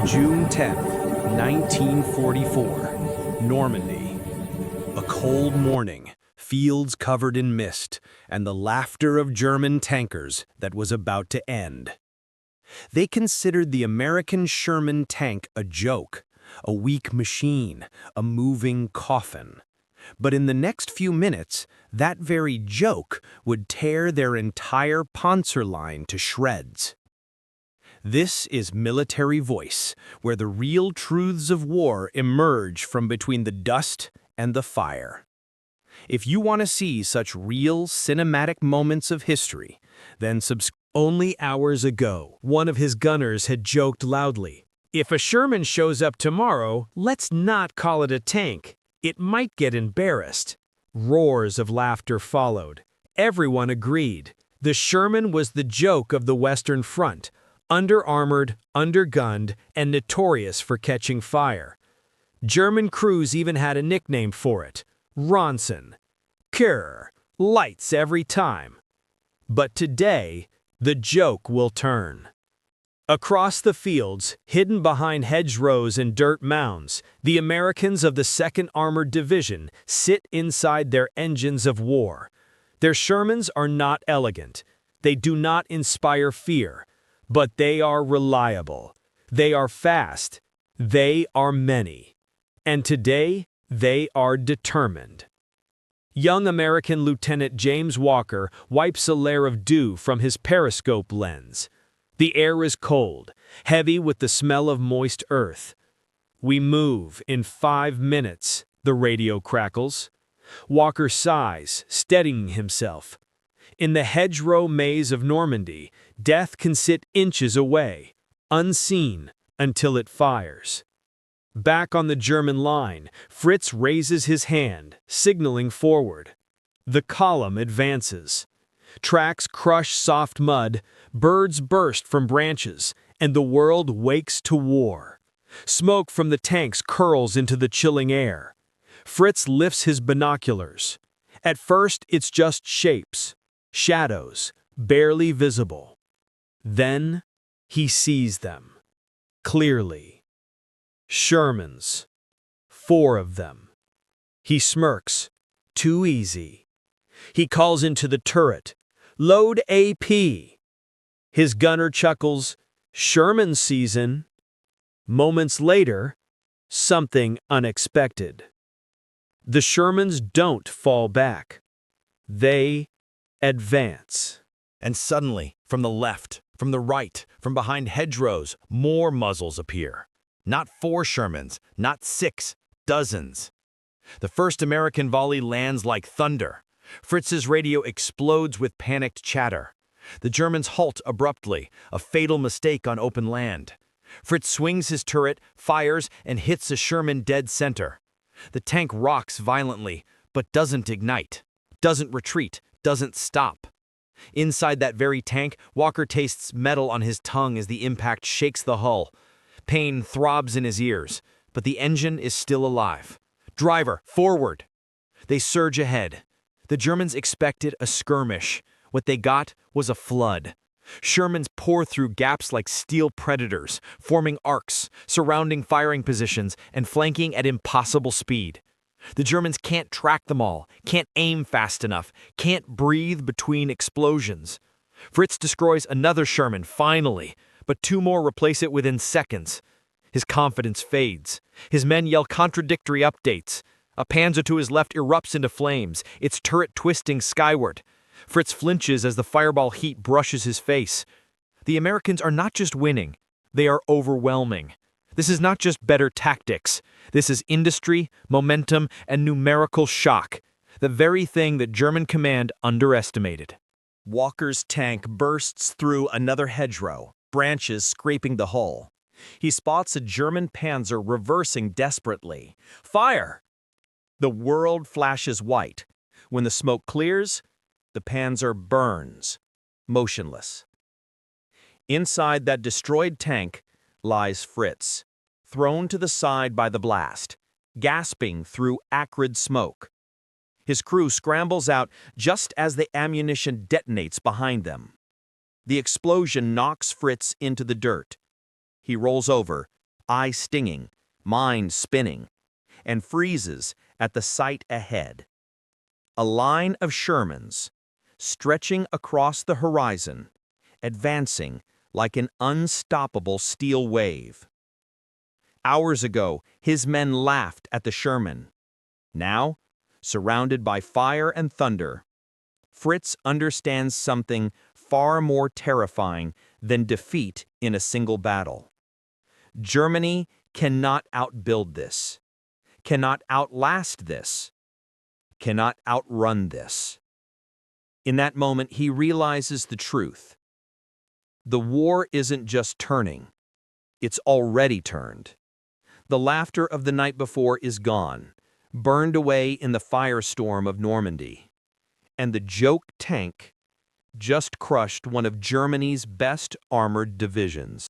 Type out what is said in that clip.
June 10th, 1944, Normandy. A cold morning, fields covered in mist, and the laughter of German tankers that was about to end. They considered the American Sherman tank a joke, a weak machine, a moving coffin. But in the next few minutes, that very joke would tear their entire Panzer line to shreds. This is Military Voice, where the real truths of war emerge from between the dust and the fire. If you want to see such real cinematic moments of history, then subscribe. Only hours ago, one of his gunners had joked loudly, "If a Sherman shows up tomorrow, let's not call it a tank. It might get embarrassed." Roars of laughter followed. Everyone agreed. The Sherman was the joke of the Western Front, under-armored, undergunned, and notorious for catching fire. German crews even had a nickname for it, Ronson. Kerr, lights every time. But today, the joke will turn. Across the fields, hidden behind hedgerows and dirt mounds, the Americans of the 2nd Armored Division sit inside their engines of war. Their Shermans are not elegant. They do not inspire fear, but they are reliable. They are fast. They are many. And today, they are determined. Young American Lieutenant James Walker wipes a layer of dew from his periscope lens. The air is cold, heavy with the smell of moist earth. "We move in 5 minutes," the radio crackles. Walker sighs, steadying himself. In the hedgerow maze of Normandy, death can sit inches away, unseen, until it fires. Back on the German line, Fritz raises his hand, signaling forward. The column advances. Tracks crush soft mud, birds burst from branches, and the world wakes to war. Smoke from the tanks curls into the chilling air. Fritz lifts his binoculars. At first, it's just shapes, shadows, barely visible. Then, he sees them, clearly. Shermans. 4 of them. He smirks. Too easy. He calls into the turret. "Load AP." His gunner chuckles. "Sherman season." Moments later, something unexpected. The Shermans don't fall back. They advance. And suddenly, from the left, from the right, from behind hedgerows, more muzzles appear. Not 4 Shermans, not 6, dozens. The first American volley lands like thunder. Fritz's radio explodes with panicked chatter. The Germans halt abruptly, a fatal mistake on open land. Fritz swings his turret, fires, and hits a Sherman dead center. The tank rocks violently, but doesn't ignite, doesn't retreat, doesn't stop. Inside that very tank, Walker tastes metal on his tongue as the impact shakes the hull. Pain throbs in his ears, but the engine is still alive. "Driver, forward!" They surge ahead. The Germans expected a skirmish. What they got was a flood. Shermans pour through gaps like steel predators, forming arcs, surrounding firing positions, and flanking at impossible speed. The Germans can't track them all, can't aim fast enough, can't breathe between explosions. Fritz destroys another Sherman, finally, but 2 more replace it within seconds. His confidence fades. His men yell contradictory updates. A Panzer to his left erupts into flames, its turret twisting skyward. Fritz flinches as the fireball heat brushes his face. The Americans are not just winning, they are overwhelming. This is not just better tactics. This is industry, momentum, and numerical shock. The very thing that German command underestimated. Walker's tank bursts through another hedgerow, branches scraping the hull. He spots a German panzer reversing desperately. Fire! The world flashes white. When the smoke clears, the panzer burns, motionless. Inside that destroyed tank lies Fritz, thrown to the side by the blast, gasping through acrid smoke. His crew scrambles out just as the ammunition detonates behind them. The explosion knocks Fritz into the dirt. He rolls over, eye stinging, mind spinning, and freezes at the sight ahead. A line of Shermans, stretching across the horizon, advancing like an unstoppable steel wave. Hours ago, his men laughed at the Sherman. Now, surrounded by fire and thunder, Fritz understands something far more terrifying than defeat in a single battle. Germany cannot outbuild this, cannot outlast this, cannot outrun this. In that moment, he realizes the truth. The war isn't just turning, it's already turned. The laughter of the night before is gone, burned away in the firestorm of Normandy. And the joke tank just crushed one of Germany's best armored divisions.